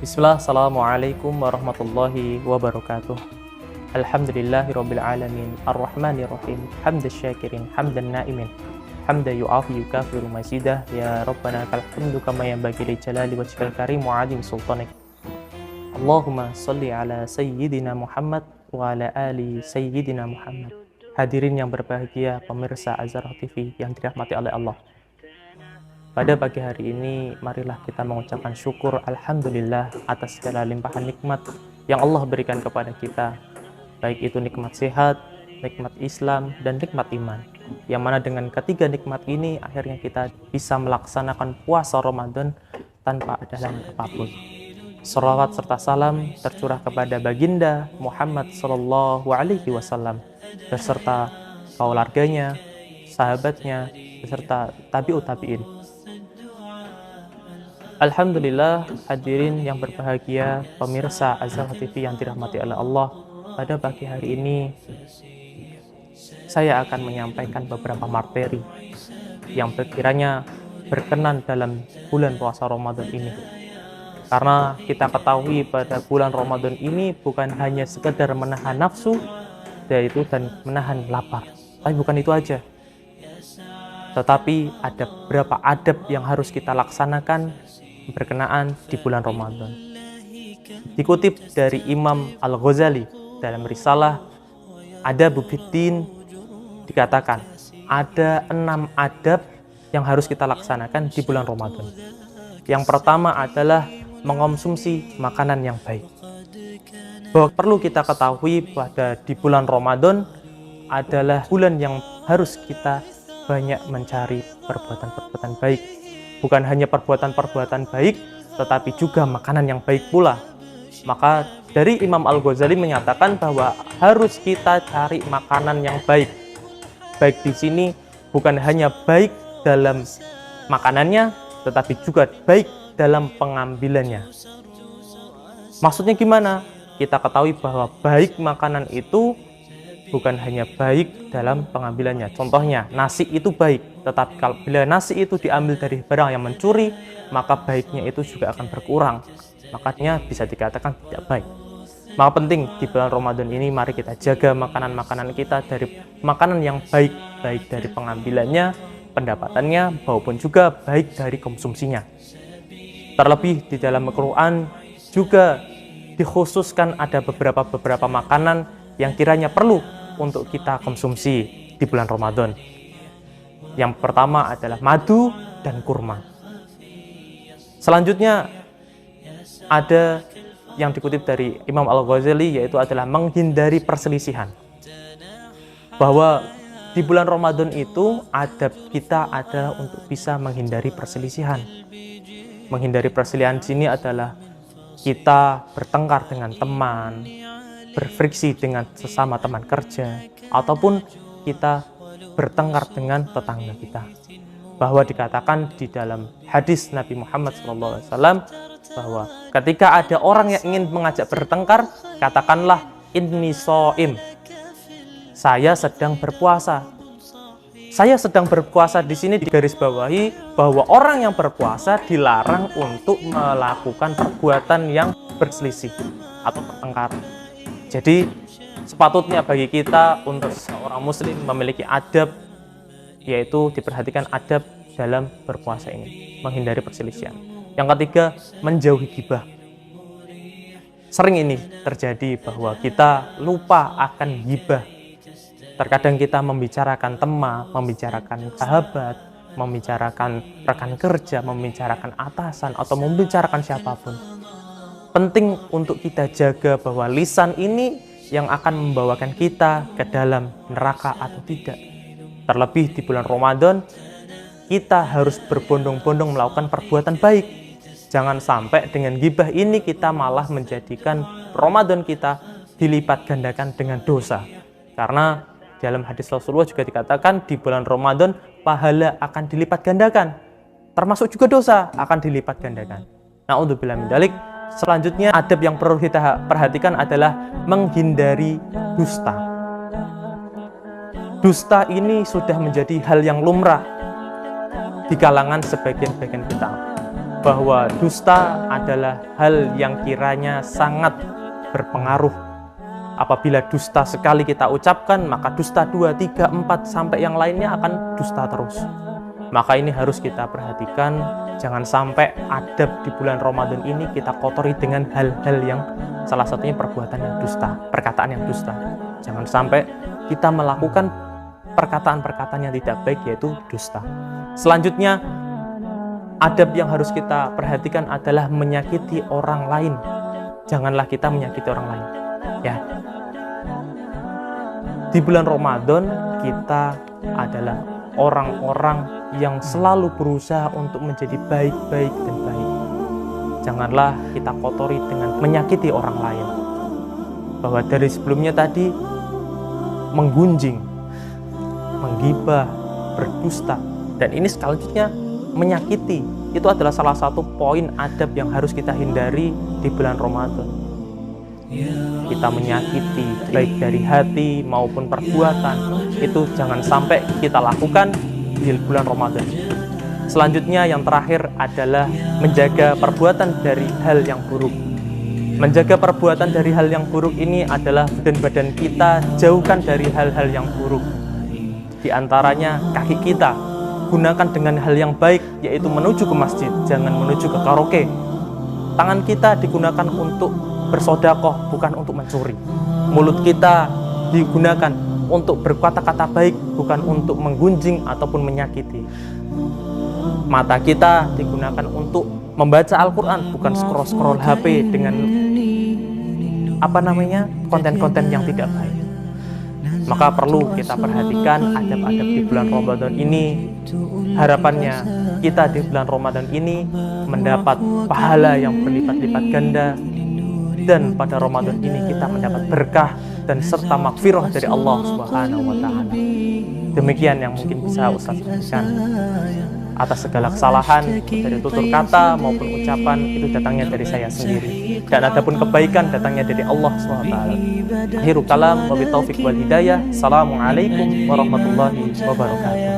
Bismillah, Assalamualaikum warahmatullahi wabarakatuh. Alhamdulillahirabbil alamin, arrahmanirrahim, hamdas syakirin, hamdan naimin, hamdan yu'afi yukafiru mazidah, ya rabbana lakal hamdu kama yanbaghi li jalali wajhikal karim wa 'azimi sultanik. Allahumma shalli ala sayyidina Muhammad wa ala ali sayyidina Muhammad. Hadirin yang berbahagia, pemirsa Azhar TV yang dirahmati oleh Allah. Pada pagi hari ini, marilah kita mengucapkan syukur Alhamdulillah atas segala limpahan nikmat yang Allah berikan kepada kita. Baik itu nikmat sehat, nikmat Islam, dan nikmat iman. Yang mana dengan ketiga nikmat ini, akhirnya kita bisa melaksanakan puasa Ramadan tanpa ada halangan apapun. Shalawat serta salam tercurah kepada baginda Muhammad SAW beserta keluarganya, sahabatnya, beserta tabi'ut tabi'in. Alhamdulillah, hadirin yang berbahagia, pemirsa Azhar TV yang dirahmati oleh Allah, pada pagi hari ini saya akan menyampaikan beberapa materi yang sekiranya berkenan dalam bulan puasa Ramadan ini. Karena kita ketahui pada bulan Ramadan ini bukan hanya sekedar menahan nafsu, yaitu dan menahan lapar. Tapi bukan itu aja. Tetapi ada beberapa adab yang harus kita laksanakan berkenaan di bulan Ramadan. Dikutip dari Imam Al-Ghazali dalam risalah Adabul Fiddin, dikatakan ada 6 adab yang harus kita laksanakan di bulan Ramadan. Yang pertama adalah mengonsumsi makanan yang baik. Bahwa perlu kita ketahui pada di bulan Ramadan adalah bulan yang harus kita banyak mencari perbuatan-perbuatan baik. Bukan hanya perbuatan-perbuatan baik, tetapi juga makanan yang baik pula. Maka dari Imam Al-Ghazali menyatakan bahwa harus kita cari makanan yang baik. Baik di sini bukan hanya baik dalam makanannya, tetapi juga baik dalam pengambilannya. Maksudnya gimana? Kita ketahui bahwa baik makanan itu bukan hanya baik dalam pengambilannya. Contohnya, nasi itu baik, tetapi kalau bila nasi itu diambil dari barang yang mencuri, maka baiknya itu juga akan berkurang. Makanya bisa dikatakan tidak baik. Maka penting di bulan Ramadan ini mari kita jaga makanan-makanan kita dari makanan yang baik, baik dari pengambilannya, pendapatannya, maupun juga baik dari konsumsinya. Terlebih di dalam Al-Quran juga dikhususkan ada beberapa makanan yang kiranya perlu untuk kita konsumsi di bulan Ramadan. Yang pertama adalah madu dan kurma. Selanjutnya ada yang dikutip dari Imam Al-Ghazali, yaitu adalah menghindari perselisihan. Bahwa di bulan Ramadan itu adab kita adalah untuk bisa menghindari perselisihan. Menghindari perselisihan di sini adalah kita bertengkar dengan teman, berfriksi dengan sesama teman kerja, ataupun kita bertengkar dengan tetangga kita. Bahwa dikatakan di dalam hadis Nabi Muhammad SAW bahwa ketika ada orang yang ingin mengajak bertengkar, katakanlah inni shaim, saya sedang berpuasa. Saya sedang berpuasa di sini digarisbawahi bahwa orang yang berpuasa dilarang untuk melakukan perbuatan yang berselisih atau bertengkar. Jadi sepatutnya bagi kita untuk seorang muslim memiliki adab, yaitu diperhatikan adab dalam berpuasa ini, menghindari perselisihan. Yang ketiga, menjauhi ghibah. Sering ini terjadi bahwa kita lupa akan ghibah. Terkadang kita membicarakan teman, membicarakan sahabat, membicarakan rekan kerja, membicarakan atasan, atau membicarakan siapapun. Penting untuk kita jaga bahwa lisan ini yang akan membawakan kita ke dalam neraka atau tidak. Terlebih di bulan Ramadan, kita harus berbondong-bondong melakukan perbuatan baik. Jangan sampai dengan ghibah ini kita malah menjadikan Ramadan kita dilipat gandakan dengan dosa. Karena dalam hadis Rasulullah juga dikatakan di bulan Ramadan pahala akan dilipat gandakan. Termasuk juga dosa akan dilipat gandakan. Na'udzubillah min dzalik. Selanjutnya, adab yang perlu kita perhatikan adalah menghindari dusta. Dusta ini sudah menjadi hal yang lumrah di kalangan sebagian kita. bahwa dusta adalah hal yang kiranya sangat berpengaruh. Apabila dusta sekali kita ucapkan, maka dusta 2, 3, 4 sampai yang lainnya akan dusta terus. Maka ini harus kita perhatikan, jangan sampai adab di bulan Ramadan ini kita kotori dengan hal-hal yang salah satunya perbuatan yang dusta, perkataan yang dusta. Jangan sampai kita melakukan perkataan-perkataan yang tidak baik, yaitu dusta. Selanjutnya, adab yang harus kita perhatikan adalah menyakiti orang lain. Janganlah kita menyakiti orang lain. Ya. Di bulan Ramadan kita adalah orang-orang yang selalu berusaha untuk menjadi baik-baik dan baik. Janganlah kita kotori dengan menyakiti orang lain. Bahwa dari sebelumnya tadi menggunjing, menggibah, berdusta, dan ini selanjutnya menyakiti. Itu adalah salah satu poin adab yang harus kita hindari di bulan Ramadan. Kita menyakiti baik dari hati maupun perbuatan, itu jangan sampai kita lakukan di bulan Ramadan. Selanjutnya yang terakhir adalah menjaga perbuatan dari hal yang buruk. Menjaga perbuatan dari hal yang buruk ini adalah badan-badan kita jauhkan dari hal-hal yang buruk. Di antaranya kaki kita gunakan dengan hal yang baik, yaitu menuju ke masjid, jangan menuju ke karaoke. Tangan kita digunakan untuk bersedekah, bukan untuk mencuri. Mulut kita digunakan untuk berkata-kata baik, bukan untuk menggunjing ataupun menyakiti. Mata kita digunakan untuk membaca Al-Quran, bukan scroll-scroll HP dengan konten-konten yang tidak baik. Maka perlu kita perhatikan adab-adab di bulan Ramadan ini. Harapannya kita di bulan Ramadan ini mendapat pahala yang berlipat-lipat ganda, dan pada Ramadan ini kita mendapat berkah dan serta makfirah dari Allah Subhanahu wa Ta'ala. Demikian yang mungkin bisa Ustaz sampaikan. Atas segala kesalahan dari tutur kata maupun ucapan itu datangnya dari saya sendiri, dan adapun kebaikan datangnya dari Allah Subhanahu wa Ta'ala. Akhirul kalam, wabillahi taufiq wal hidayah. Assalamualaikum warahmatullahi wabarakatuh.